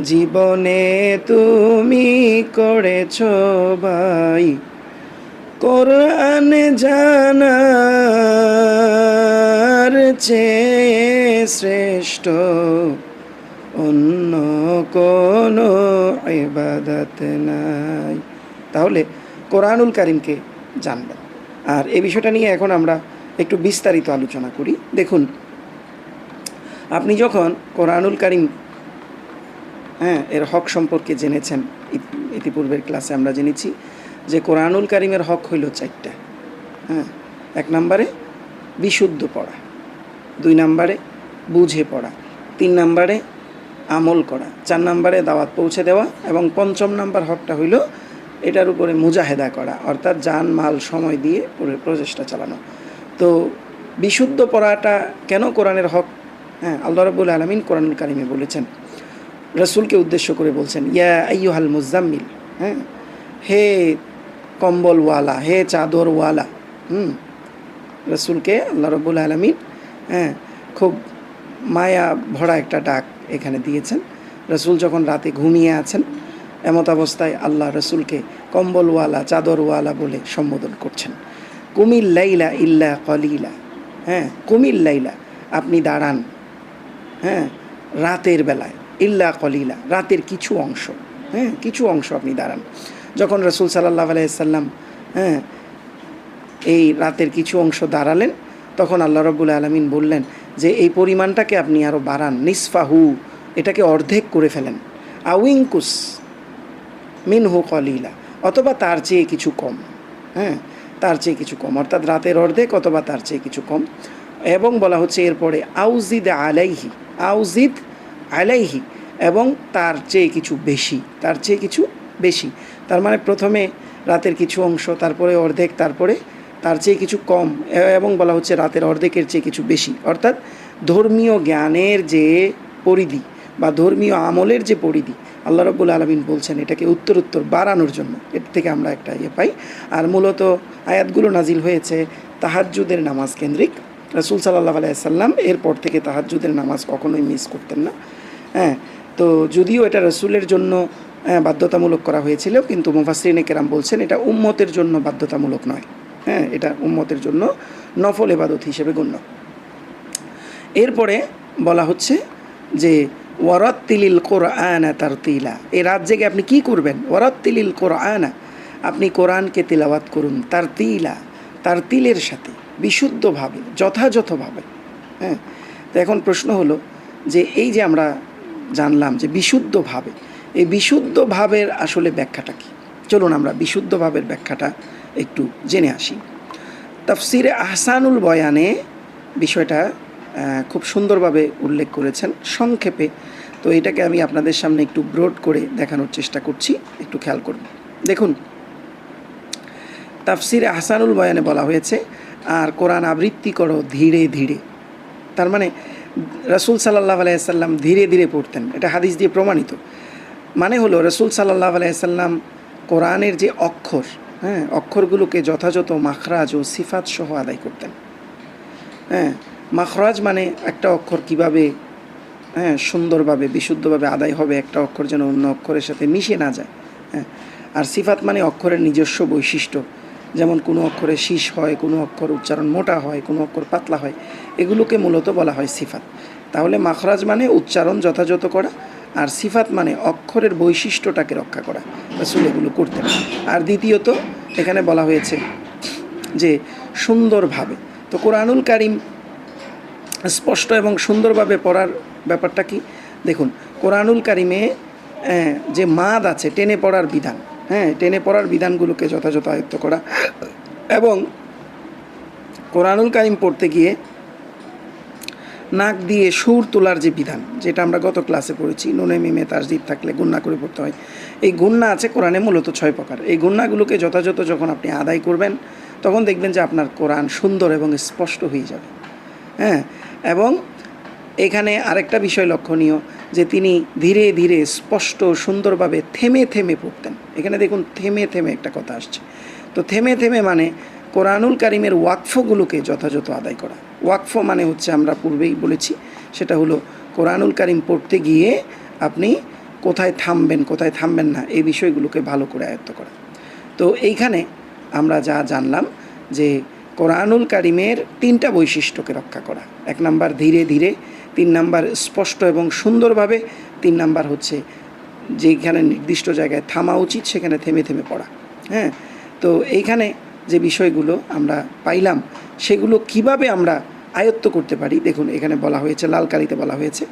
[SPEAKER 1] জীবনে তুমি করেছ ভাই, কোরআন জানার চেয়ে শ্রেষ্ঠ অন্য কোনো ইবাদত নাই। তাহলে কোরআনুল কারীমকে জানবেন। আর এই বিষয়টা নিয়ে এখন আমরা একটু বিস্তারিত আলোচনা করি। দেখুন, আপনি যখন কোরআনুল কারীম, হ্যাঁ, এর হক সম্পর্কে জেনেছেন, ইতিপূর্বের ক্লাসে আমরা জেনেছি যে কোরআনুল কারীমের হক হইল 4টা। হ্যাঁ, 1 নম্বরে বিশুদ্ধ পড়া, 2 নম্বরে বুঝে পড়া, 3 নম্বরে আমল করা, 4 নম্বরে দাওয়াত পৌঁছে দেওয়া, এবং 5ম নম্বর হকটা হইল এটার উপরে মুজাহেদা করা, অর্থাৎ জান মাল সময় দিয়ে প্রচেষ্টা চালানো। তো বিশুদ্ধ পড়াটা কেন কোরআনের হক? হ্যাঁ, আল্লাহ রাব্বুল আলামিন কোরআনুল কারীমে বলেছেন, রাসূলকে উদ্দেশ্য করে বলছেন, ইয়া আইয়ুহাল মুজাম্মিল, হ্যাঁ, হে কম্বলওয়ালা, হে চাদরওয়ালা। রাসূলকে আল্লাহ রাব্বুল আলামিন, হ্যাঁ, খুব মায়া ভরা একটা ডাক এখানে দিয়েছেন, রসুল যখন রাতে ঘুমিয়ে আছেন, এমত অবস্থায় আল্লাহ রসুলকে কম্বলওয়ালা, চাদরওয়ালা বলে সম্বোধন করছেন। কুমিল লাইলা ইল্লা কলিলা, হ্যাঁ, কুমিল লাইলা, আপনি দাঁড়ান, হ্যাঁ, রাতের বেলায়, ইল্লা কলিলা, রাতের কিছু অংশ, হ্যাঁ, কিছু অংশ আপনি দাঁড়ান। যখন রসুল সাল্লাল্লাহু আলাইহি সাল্লাম, হ্যাঁ, এই রাতের কিছু অংশ দাঁড়ালেন, তখন আল্লাহ রাব্বুল আলামিন বললেন যে এই পরিমাণটাকে আপনি আরও বাড়ান, নিসফাহু, এটাকে অর্ধেক করে ফেলেন, আউইংকুস মিনহু কলিলা, অথবা তার চেয়ে কিছু কম, হ্যাঁ, তার চেয়ে কিছু কম, অর্থাৎ রাতের অর্ধেক অথবা তার চেয়ে কিছু কম। এবং বলা হচ্ছে এরপরে আউজিদ আলাইহি, আউজিদ আলাইহি, এবং তার চেয়ে কিছু বেশি, তার চেয়ে কিছু বেশি। তার মানে প্রথমে রাতের কিছু অংশ, তারপরে অর্ধেক, তারপরে তার চেয়ে কিছু কম, এবং বলা হচ্ছে রাতের অর্ধেকের চেয়ে কিছু বেশি। অর্থাৎ ধর্মীয় জ্ঞানের যে পরিধি বা ধর্মীয় আমলের যে পরিধি আল্লাহ রাব্বুল আলামিন বলছেন এটাকে উত্তরোত্তর বাড়ানোর জন্য, এর থেকে আমরা একটা পাই। আর মূলত আয়াতগুলো নাজিল হয়েছে তাহাজ্জুদের নামাজ কেন্দ্রিক। রাসূল সাল্লাল্লাহু আলাইহি সাল্লাম এরপর থেকে তাহাজ্জুদের নামাজ কখনোই মিস করতেন না, হ্যাঁ। তো যদিও এটা রসুলের জন্য বাধ্যতামূলক করা হয়েছিল, কিন্তু মুফাসসিরিনে কেরাম বলছেন এটা উম্মতের জন্য বাধ্যতামূলক নয়, হ্যাঁ, এটা উম্মতের জন্য নফল ইবাদত হিসেবে গণ্য। এরপরে বলা হচ্ছে যে ওয়ারাত্তিলিল কোরআনা তারতিলা, এই রাত জেগে আপনি কী করবেন? ওয়ারাত্তিলিল কোরআনা, আপনি কোরআনকে তিলাওয়াত করুন, তারতিলা, তারতিলের সাথে, বিশুদ্ধভাবে, যথাযথভাবে, হ্যাঁ। তো এখন প্রশ্ন হলো যে এই যে আমরা জানলাম যে বিশুদ্ধভাবে, এই বিশুদ্ধভাবের আসলে ব্যাখ্যাটা কী? চলুন আমরা বিশুদ্ধভাবের ব্যাখ্যাটা একটু জেনে আসি। তাফসিরে আহসানুল বয়ানে বিষয়টা খুব সুন্দরভাবে উল্লেখ করেছেন সংক্ষেপে। তো এটাকে আমি আপনাদের সামনে একটু ব্রড করে দেখানোর চেষ্টা করছি, একটু খেয়াল করুন। দেখুন, তাফসিরে আহসানুল বয়ানে বলা হয়েছে আর কোরআন আবৃত্তি করো ধীরে ধীরে। তার মানে রাসূল সাল্লাল্লাহু আলাইহি সাল্লাম ধীরে ধীরে পড়তেন, এটা হাদিস দিয়ে প্রমাণিত। মানে হলো রাসূল সাল্লাল্লাহু আলাইহি সাল্লাম কোরআনের যে অক্ষর, হ্যাঁ, অক্ষরগুলোকে যথাযথ মাখরাজ ও সিফাত সহ আদায় করতেন, হ্যাঁ। মাখরাজ মানে একটা অক্ষর কিভাবে, হ্যাঁ, সুন্দরভাবে বিশুদ্ধভাবে আদায় হবে, একটা অক্ষর যেন অন্য অক্ষরের সাথে মিশে না যায়, হ্যাঁ। আর সিফাত মানে অক্ষরের নিজস্ব বৈশিষ্ট্য, যেমন কোনো অক্ষরে শীষ হয়, কোনো অক্ষর উচ্চারণ মোটা হয়, কোনো অক্ষর পাতলা হয়, এগুলোকে মূলত বলা হয় সিফাত। তাহলে মাখরাজ মানে উচ্চারণ যথাযথ করা, আর সিফাত মানে অক্ষরের বৈশিষ্ট্যটাকে রক্ষা করা। রাসূল এগুলো করতেন। আর দ্বিতীয়ত এখানে বলা হয়েছে যে সুন্দরভাবে। তো কোরআনুল কারীম স্পষ্ট এবং সুন্দরভাবে পড়ার ব্যাপারটা কি দেখুন। কোরআনুল কারীমে যে মাদ আছে, টেনে পড়ার বিধান, হ্যাঁ, টেনে পড়ার বিধানগুলোকে যথাযথ আয়ত্ত করা, এবং কোরআনুল কারীম পড়তে গিয়ে নাক দিয়ে সুর তোলার যে বিধান, যেটা আমরা গত ক্লাসে পড়েছি, নুনে মিমে তাসদীদ থাকলে গুন্না করে পড়তে হয়। এই গুন্না আছে কোরআনে মূলত 6 প্রকার। এই গুন্নাগুলোকে যথাযথ যখন আপনি আদায় করবেন, তখন দেখবেন যে আপনার কোরআন সুন্দর এবং স্পষ্ট হয়ে যাবে, হ্যাঁ। এবং এখানে আরেকটা বিষয় লক্ষণীয় যে তিনি ধীরে ধীরে স্পষ্ট সুন্দরভাবে থেমে থেমে পড়তেন। এখানে দেখুন থেমে থেমে একটা কথা আসছে। তো থেমে থেমে মানে কোরআনুল কারীমের ওয়াকফগুলোকে যথাযথ আদায় করা। ওয়াকফ মানে হচ্ছে, আমরা পূর্বেই বলেছি, সেটা হলো কোরআনুল কারীম পড়তে গিয়ে আপনি কোথায় থামবেন, কোথায় থামবেন না, এই বিষয়গুলোকে ভালো করে আয়ত্ত করা। তো এইখানে আমরা যা জানলাম যে কোরআনুল কারীমের 3টা বৈশিষ্ট্যকে রক্ষা করা। 1 নাম্বার ধীরে ধীরে, 3 নাম্বার স্পষ্ট এবং সুন্দরভাবে, 3 নাম্বার হচ্ছে যেখানে নির্দিষ্ট জায়গায় থামা উচিত সেখানে থেমে থেমে পড়া, হ্যাঁ। তো এইখানে যে বিষয়গুলো আমরা পাইলাম সেগুলো কিভাবে আমরা আয়ত্ত করতে পারি, দেখুন এখানে বলা হয়েছে, লাল কালিতে বলা হয়েছে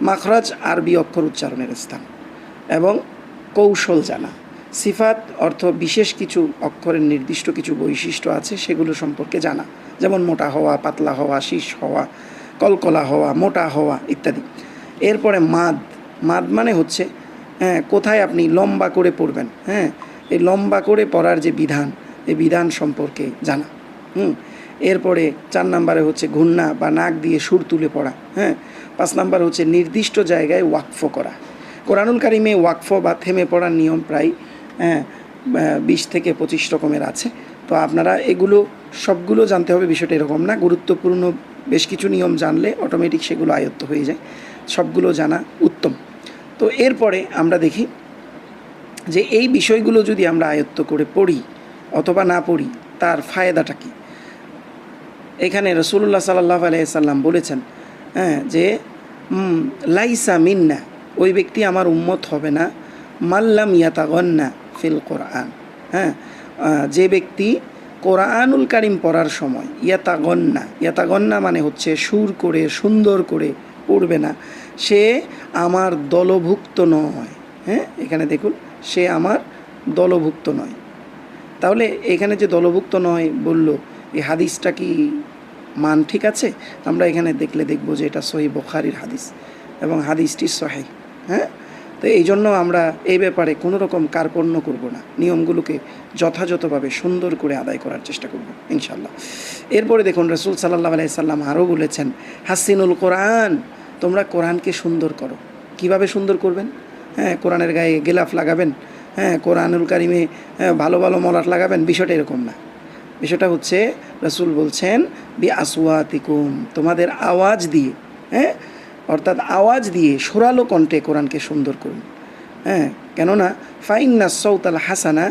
[SPEAKER 1] মাখরাজ আরবি অক্ষর উচ্চারণের স্থান এবং কৌশল জানা। সিফাত অর্থ বিশেষ কিছু অক্ষরের নির্দিষ্ট কিছু বৈশিষ্ট্য আছে সেগুলো সম্পর্কে জানা, যেমন মোটা হওয়া, পাতলা হওয়া, শীষ হওয়া, কলকলা হওয়া, মোটা হওয়া ইত্যাদি। এরপরে মাদ, মাদ মানে হচ্ছে কোথায় আপনি লম্বা করে পড়বেন, হ্যাঁ, এই লম্বা করে পড়ার যে বিধান, এই বিধান সম্পর্কে জানা। এরপরে 4 নম্বরে হচ্ছে ঘূর্ণা বা নাক দিয়ে সুর তুলে পড়া, হ্যাঁ। 5 নম্বর হচ্ছে নির্দিষ্ট জায়গায় ওয়াকফ করা। কোরআনুল কারীমে ওয়াকফ বা থেমে পড়ার নিয়ম প্রায় 20 থেকে 25 রকমের আছে। তো আপনারা এগুলো সবগুলো জানতে হবে, বিষয়টা এরকম না। গুরুত্বপূর্ণ বেশ কিছু নিয়ম জানলে অটোমেটিক সেগুলো আয়ত্ত হয়ে যায়, সবগুলো জানা উত্তম। তো এরপরে আমরা দেখি যে এই বিষয়গুলো যদি আমরা আয়ত্ত করে পড়ি অথবা না পড়ি তার ফায়দাটা কী। এখানে রাসূলুল্লাহ সাল্লাল্লাহু আলাইহি সাল্লাম বলেছেন যে লাইসা মিন্না, ওই ব্যক্তি আমার উম্মত হবে না, মাল্লাম ইয়াতাগন্না ফিল কোরআন, যে ব্যক্তি কোরআনুল কারিম পড়ার সময় ইয়াতাগন্না মানে হচ্ছে সুর করে সুন্দর করে পড়বে না, সে আমার দলভুক্ত নয়। এখানে দেখুন, সে আমার দলভুক্ত নয়। তাহলে এখানে যে দলভুক্ত নয় বলল, এই হাদিসটা কি মান ঠিক আছে? আমরা এখানে দেখব যে এটা সহিহ বুখারীর হাদিস এবং হাদিসটি সহিহ। তো এই জন্য আমরা এই ব্যাপারে কোনো রকম কার্পণ্য করব না, নিয়মগুলোকে যথাযথভাবে সুন্দর করে আদায় করার চেষ্টা করব ইনশাআল্লাহ। এরপরে দেখুন রাসূল সাল্লাল্লাহু আলাইহি সাল্লাম আরও বলেছেন, হাসিনুল কোরআন, তোমরা কোরআনকে সুন্দর করো। কিভাবে সুন্দর করবেন? কোরআনের গায়ে গিলাফ লাগাবেন, কোরআনুল কারিমে ভালো ভালো মলাট লাগাবেন, বিষয়টা এরকম না। বিষয়টা হচ্ছে রাসূল বলছেন বি আসওয়াতিকুম, তোমাদের আওয়াজ দিয়ে, অর্থাৎ আওয়াজ দিয়ে সুরালো কণ্ঠে কোরআনকে সুন্দর করুন। কেননা ফাইন্না সাউতাল হাসানা,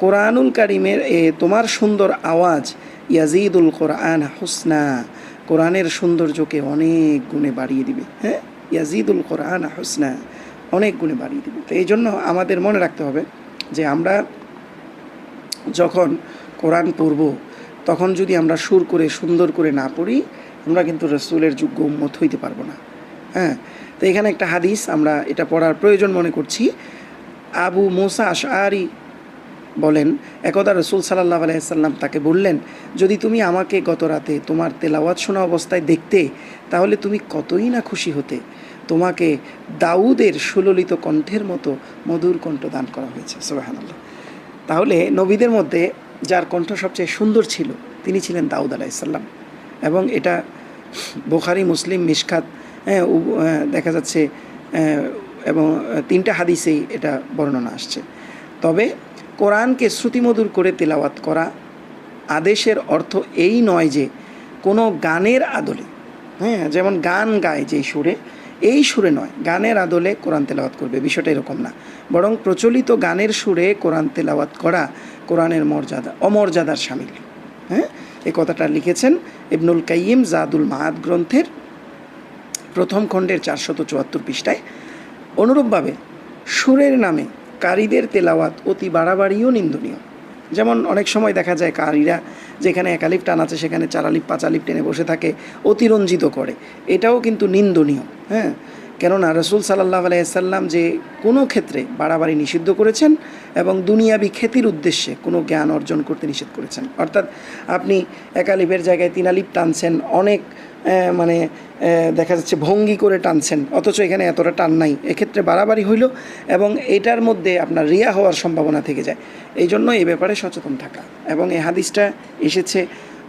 [SPEAKER 1] কোরআনুল কারিমের তোমার সুন্দর আওয়াজ ইয়াজিদুল কোরআন হুসনা, কোরআনের সৌন্দর্যকে অনেক গুণে বাড়িয়ে দিবে। ইয়াজিদুল কোরআন হুসনা, অনেক গুণে বাড়িয়ে দিবে। তো এই জন্য আমাদের মনে রাখতে হবে যে আমরা যখন কোরআন পড়ব তখন যদি আমরা সুর করে সুন্দর করে না পড়ি, আমরা কিন্তু রাসূলের যোগ্য উম্মত হইতে পারবো না। তো এখানে একটা হাদিস আমরা এটা পড়ার প্রয়োজন মনে করছি। আবু মুসা আশআরি বলেন, একদা রাসূল সাল্লাল্লাহু আলাইহি সাল্লাম তাকে বললেন, যদি তুমি আমাকে গত রাতে তোমার তেলাওয়াত শোনা অবস্থায় দেখতে তাহলে তুমি কতই না খুশি হতে। তোমাকে দাউদের সুললিত কণ্ঠের মতো মধুর কণ্ঠ দান করা হয়েছে। সুবহানাল্লাহ। তাহলে নবীদের মধ্যে যার কণ্ঠ সবচেয়ে সুন্দর ছিল তিনি ছিলেন দাউদ আলাইহিস সালাম, এবং এটা বুখারী, মুসলিম, মিশকাত দেখা যাচ্ছে, এবং 3টা হাদিসেই এটা বর্ণনা আসছে। তবে কোরআনকে শ্রুতিমধুর করে তেলাওয়াত করা আদেশের অর্থ এই নয় যে কোনো গানের আদলে, যেমন গান গায় যেই সুরে, এই সুরে নয়, গানের আদলে কোরআন তেলাওয়াত করবে, বিষয়টা এরকম না। বরং প্রচলিত গানের সুরে কোরআন তেলাওয়াত করা কোরআনের অমর্যাদার শামিল। এই কথাটা লিখেছেন ইবনুল কাইয়িম জাদুল মাআদ গ্রন্থের 1ম খণ্ডের 474 পৃষ্ঠায়। অনুরূপভাবে সুরের নামে কারীদের তেলাওয়াত অতি বাড়াবাড়িও নিন্দনীয়। যেমন অনেক সময় দেখা যায় কারীরা যেখানে 1 আলিফ টান আছে সেখানে 4 আলিফ 5 আলিফ টেনে বসে থাকে, অতিরঞ্জিত করে, এটাও কিন্তু নিন্দনীয়। কেননা রাসূল সাল্লাল্লাহু আলাইহি সাল্লাম যে কোনো ক্ষেত্রে বাড়াবাড়ি নিষিদ্ধ করেছেন এবং দুনিয়াবি খ্যাতির উদ্দেশ্যে কোনো জ্ঞান অর্জন করতে নিষেধ করেছেন। অর্থাৎ আপনি 1 আলিফের জায়গায় 3 আলিফ টানছেন, অনেক দেখা যাচ্ছে ভঙ্গি করে টানছেন, অথচ এখানে এতটা টান নাই, এক্ষেত্রে বাড়াবাড়ি হইল এবং এটার মধ্যে আপনার রিয়া হওয়ার সম্ভাবনা থেকে যায়। এই জন্য এই ব্যাপারে সচেতন থাকা। এবং এই হাদিসটা এসেছে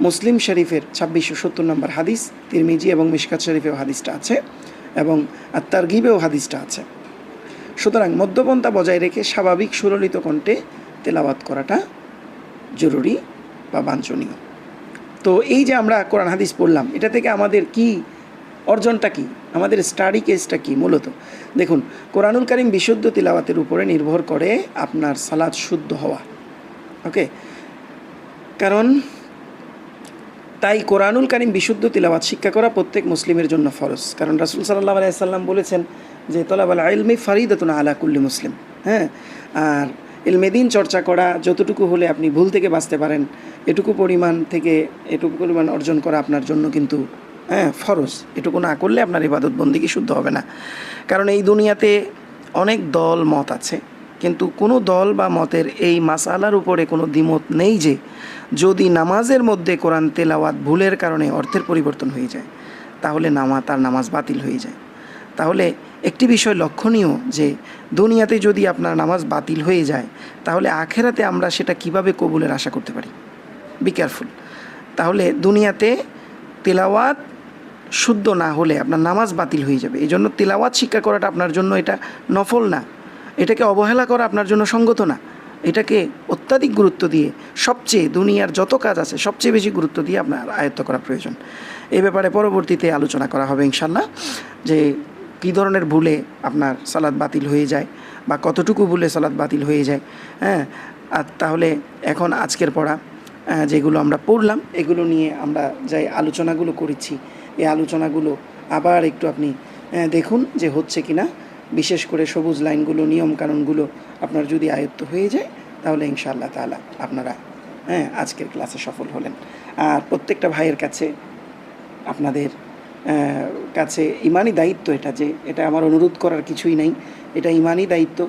[SPEAKER 1] মুসলিম শরীফের 2670 নম্বর হাদিস, তিরমিজি এবং মিশকাত শরীফেও হাদিসটা আছে এবং আত-তারগিবেও হাদিসটা আছে। সুতরাং মধ্যপন্থা বজায় রেখে স্বাভাবিক সুললিত কণ্ঠে তেলাওয়াত করাটা জরুরি বা বাঞ্ছনীয়। তো এই যে আমরা কোরআন হাদিস পড়লাম, এটা থেকে আমাদের কি অর্জনটা কি, আমাদের স্টাডি কেসটা কি? মূলত দেখুন, কোরআনুল কারীম বিশুদ্ধ তিলাওয়াতের উপরে নির্ভর করে আপনার সালাত শুদ্ধ হওয়া। ওকে, কারণ তাই কোরআনুল কারীম বিশুদ্ধ তিলাওয়াত শিক্ষা করা প্রত্যেক মুসলিমের জন্য ফরজ। কারণ রাসূল সাল্লাল্লাহু আলাইহি সাল্লাম বলেছেন যে তলাবুল ইলমি ফারিদাতুন আলা কুল্লি মুসলিম। আর ইলমে দ্বীন চর্চা করা যতটুকু হলে আপনি ভুল থেকে বাঁচতে পারেন, এটুকু পরিমাণ অর্জন করা আপনার জন্য কিন্তু ফরজ। এটুকু না করলে আপনার ইবাদত বন্দেগী শুদ্ধ হবে না। কারণ এই দুনিয়াতে অনেক দল মত আছে, কিন্তু কোনো দল বা মতের এই মাসালার উপরে কোনো দ্বিমত নেই যে যদি নামাজের মধ্যে কোরআন তেলাওয়াত ভুলের কারণে অর্থের পরিবর্তন হয়ে যায় তাহলে তার নামাজ বাতিল হয়ে যায়। তাহলে একটি বিষয় লক্ষণীয় যে দুনিয়াতে যদি আপনার নামাজ বাতিল হয়ে যায় তাহলে আখেরাতে আমরা সেটা কিভাবে কবুলের আশা করতে পারি? Be careful. তাহলে দুনিয়াতে তেলাওয়াত শুদ্ধ না হলে আপনার নামাজ বাতিল হয়ে যাবে। এই জন্য তেলাওয়াত শিক্ষা করাটা আপনার জন্য এটা নফল না, এটাকে অবহেলা করা আপনার জন্য সঙ্গত না। এটাকে অত্যাধিক গুরুত্ব দিয়ে সবচেয়ে দুনিয়ার যত কাজ আছে সবচেয়ে বেশি গুরুত্ব দিয়ে আপনার আয়ত্ত করা প্রয়োজন। এই ব্যাপারে পরবর্তীতে আলোচনা করা হবে ইনশাল্লাহ, যে কী ধরনের ভুলে আপনার সালাত বাতিল হয়ে যায় বা কতটুকু ভুলে সালাত বাতিল হয়ে যায়। হ্যাঁ, আর তাহলে এখন আজকের পড়া যেগুলো আমরা পড়লাম এগুলো নিয়ে আমরা যাই আলোচনাগুলো করেছি, এই আলোচনাগুলো আবার একটু আপনি দেখুন যে হচ্ছে কি না। বিশেষ করে সবুজ লাইনগুলো, নিয়মকানুনগুলো আপনার যদি আয়ত্ত হয়ে যায় তাহলে ইনশাআল্লাহ তাআলা আপনারা আজকের ক্লাসে সফল হলেন। আর প্রত্যেকটা ভাইয়ের কাছে, আপনাদের কাছে ইমানি দায়িত্ব এটা, যে এটা আমার অনুরোধ করার কিছুই নাই, এটা ইমানি দায়িত্ব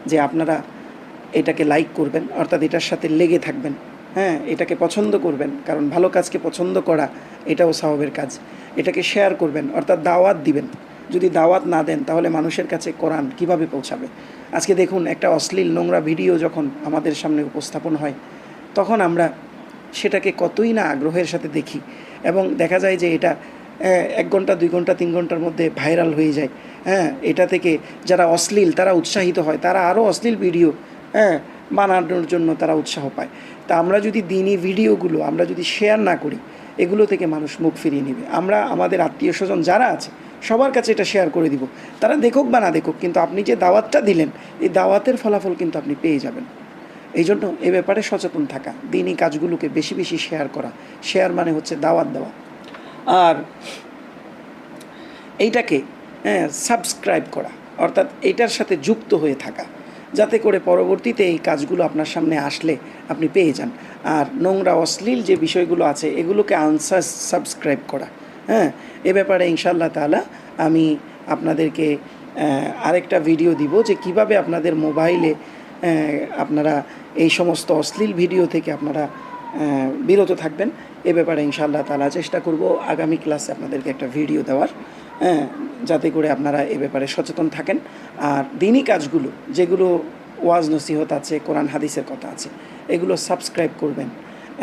[SPEAKER 1] যে আপনারা এটাকে লাইক করবেন, অর্থাৎ এটার সাথে লেগে থাকবেন। এটাকে পছন্দ করবেন, কারণ ভালো কাজকে পছন্দ করা এটাও সওয়াবের কাজ। এটাকে শেয়ার করবেন, অর্থাৎ দাওয়াত দিবেন। যদি দাওয়াত না দেন তাহলে মানুষের কাছে কোরআন কিভাবে পৌঁছাবে? আজকে দেখুন, একটা অশ্লীল নোংরা ভিডিও যখন আমাদের সামনে উপস্থাপন হয় তখন আমরা সেটাকে কতই না আগ্রহের সাথে দেখি, এবং দেখা যায় যে এটা 1 ঘন্টা 2 ঘন্টা 3 ঘন্টার মধ্যে ভাইরাল হয়ে যায়। এটা থেকে যারা অশ্লীল তারা উৎসাহিত হয়, তারা আরও অশ্লীল ভিডিও বানানোর জন্য তারা উৎসাহ পায়। তা আমরা যদি দিনই ভিডিওগুলো আমরা যদি শেয়ার না করি, এগুলো থেকে মানুষ মুখ ফিরিয়ে নেবে। আমরা আমাদের আত্মীয় স্বজন যারা আছে সবার কাছে এটা শেয়ার করে দিব, তারা দেখুক বা না দেখুক, কিন্তু আপনি যে দাওয়াতটা দিলেন এই দাওয়াতের ফলাফল কিন্তু আপনি পেয়ে যাবেন। এই জন্য এ ব্যাপারে সচেতন থাকা, দিনই কাজগুলোকে বেশি বেশি শেয়ার করা। শেয়ার মানে হচ্ছে দাওয়াত দেওয়া। আর এইটাকে সাবস্ক্রাইব করা, অর্থাৎ এইটার সাথে যুক্ত হয়ে থাকা, যাতে করে পরবর্তীতে এই কাজগুলো আপনার সামনে আসলে আপনি পেয়ে যান। আর নোংরা অশ্লীল যে বিষয়গুলো আছে এগুলোকে সাবস্ক্রাইব করা। এ ব্যাপারে ইনশাআল্লাহ তাআলা আমি আপনাদেরকে আরেকটা ভিডিও দিব যে কিভাবে আপনাদের মোবাইলে আপনারা এই সমস্ত অশ্লীল ভিডিও থেকে আপনারা বিরত থাকবেন। এ ব্যাপারে ইনশাআল্লাহ তাআলা চেষ্টা করব আগামী ক্লাসে আপনাদেরকে একটা ভিডিও দেওয়ার, যাতে করে আপনারা এ ব্যাপারে সচেতন থাকেন। আর দিনই কাজগুলো যেগুলো ওয়াজ নসিহত আছে, কোরআন হাদিসের কথা আছে, এগুলো সাবস্ক্রাইব করবেন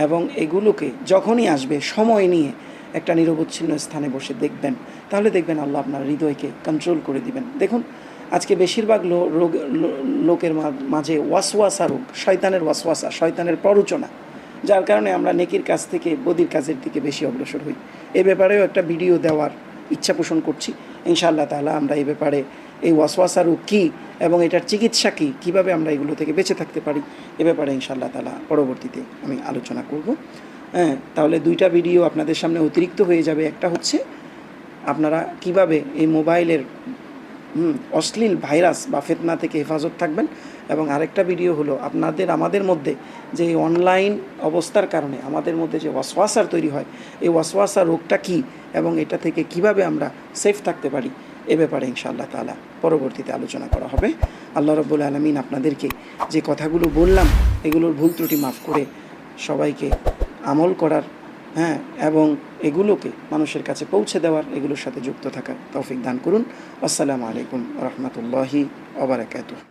[SPEAKER 1] এবং এগুলোকে যখনই আসবে সময় নিয়ে একটা নিরবচ্ছিন্ন স্থানে বসে দেখবেন, তাহলে দেখবেন আল্লাহ আপনার হৃদয়কে কন্ট্রোল করে দিবেন। দেখুন, আজকে বেশিরভাগ লোকের মাঝে ওয়াসওয়াসা রোগ, শয়তানের ওয়াসওয়াসা, শয়তানের প্ররোচনা, যার কারণে আমরা নেকির কাজ থেকে বদির কাজের দিকে বেশি অগ্রসর হই। এ ব্যাপারেও একটা ভিডিও দেওয়ার ইচ্ছা পোষণ করছি। ইনশাআল্লাহ তাআলা আমরা এই ব্যাপারে এই ওয়াসওয়াসা রোগ কী এবং এটার চিকিৎসা কী, কীভাবে আমরা এগুলো থেকে বেঁচে থাকতে পারি, এ ব্যাপারে ইনশাআল্লাহ তাআলা পরবর্তীতে আমি আলোচনা করব। তাহলে 2টা ভিডিও আপনাদের সামনে অতিরিক্ত হয়ে যাবে। একটা হচ্ছে আপনারা কিভাবে এই মোবাইলের অশ্লীল ভাইরাস বা ফিতনা থেকে হেফাজত থাকবেন, এবং আরেকটা ভিডিও হলো আমাদের মধ্যে যে অনলাইন অবস্থার কারণে আমাদের মধ্যে যে ওয়াসওয়াসার তৈরি হয়, এই ওয়াসওয়াসা রোগটা কী এবং এটা থেকে কিভাবে আমরা সেফ থাকতে পারি, এ ব্যাপারে ইনশাআল্লাহ তাআলা পরবর্তীতে আলোচনা করা হবে। আল্লাহ রাব্বুল আলামিন আপনাদেরকে যে কথাগুলো বললাম এগুলোর ভুল ত্রুটি মাফ করে সবাইকে আমল করার, এবং এগুলোকে মানুষের কাছে পৌঁছে দেওয়ার, এগুলোর সাথে যুক্ত থাকার তৌফিক দান করুন। আসসালামু আলাইকুম ওয়া রাহমাতুল্লাহি ওয়া বারাকাতুহু।